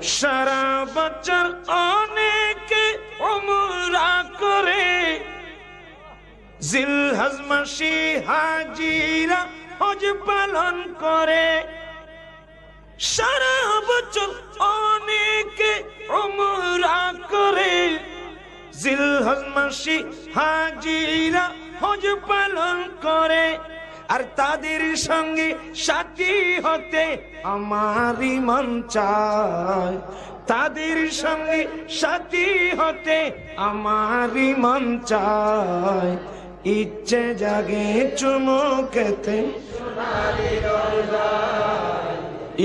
সারা বছর অনেকে উমরা করে, জিলহজ মাসে হাজিরা হজ পালন করে। সারা বছর অনেকে উমরা করে, জিলহজ মাসে হাজিরা হজ পালন করে। আর তাদের সঙ্গে সাথী হতে আমারই মন চায়, তাদের সঙ্গে সাথী হতে আমারই মন চায়। ইচ্ছে জাগে চুমু খেতে,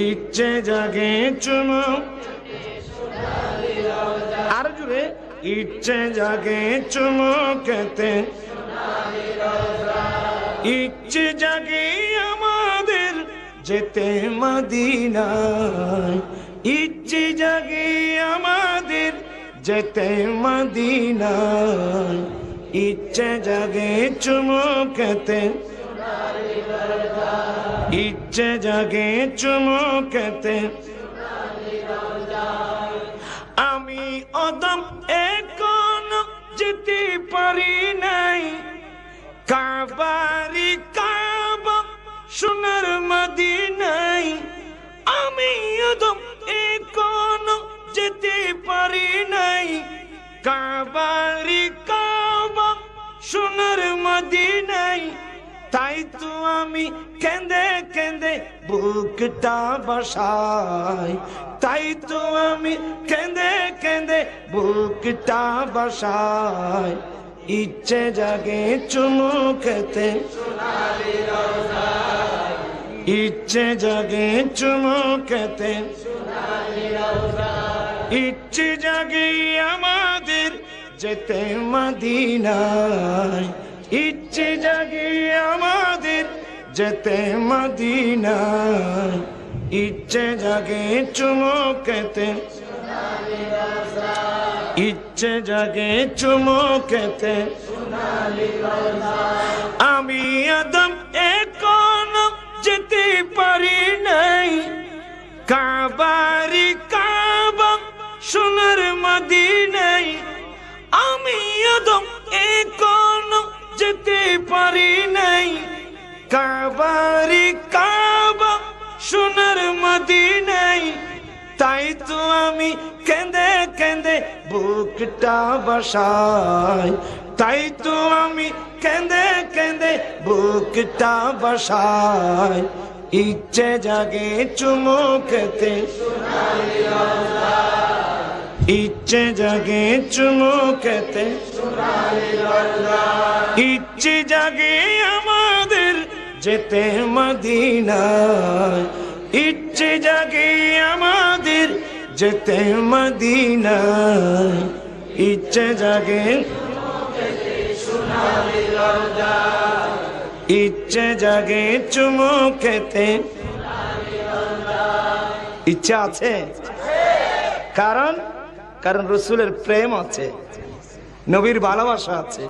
ইচ্ছে জাগে চুমু, আর জুড়ে ইচ্ছে জাগে চুমু খেতে, ইচ্ছে জাগে আমাদের যেতে মদিনায়, ইচ্ছে জাগে আমাদের যেতে মদিনায়। ইচ্ছে জাগে চুমু খেতে, ইচ্ছে জাগে চুমু খেতে। আমি অদম এখনো যেতে পারি নাই, কাবারি কাবা সোনার মদিনায়। আমি অদম এখনো যেতে পারি নাই, কাবারি কাবা সোনার মদিনায়। তাই তো আমি কেঁদে কেঁদে বুকটা বাসাই, তাই তো আমি কেঁদে কেঁদে বুকটা বাসাই। ইচ্ছে জাগে চুমু খেতে, ইচ্ছে জাগে চুমু খেতে। ইচ্ছে জাগে আমাদের যেতে মদিনায়, ইচ্ছে জাগে আমাদের যেতে মদিনায়। ইচ্ছে জাগে চুমু খেতে, ইচ্ছে জাগে চুমু খেতে। আমি আদম এখনো যেতে পারি নাই, কাবারি কাবা সোনার মদিনায়। আমি আদম এখনো যেতে পারি নাই, কাবারি কাবা সোনার মদিনায়। তাই তো আমি কেঁদে কেঁদে বুকটা বাসাই, তাই তো আমি কেঁদে কেঁদে বুকটা বাসাই। ইচ্ছে জাগে চুমু খেতে, ইচ্ছে জাগে চুমু খেতে। ইচ্ছে জাগে আমাদের যেতে মদিনায়, ইচ্ছে জাগে আমাদের যেতে মদিনায়। ইচ্ছে জাগে, ইচ্ছে জাগে চুমু খেতে। ইচ্ছা আছে, কারণ কারণ রসুলের প্রেম আছে, নবীর ভালোবাসা আছে।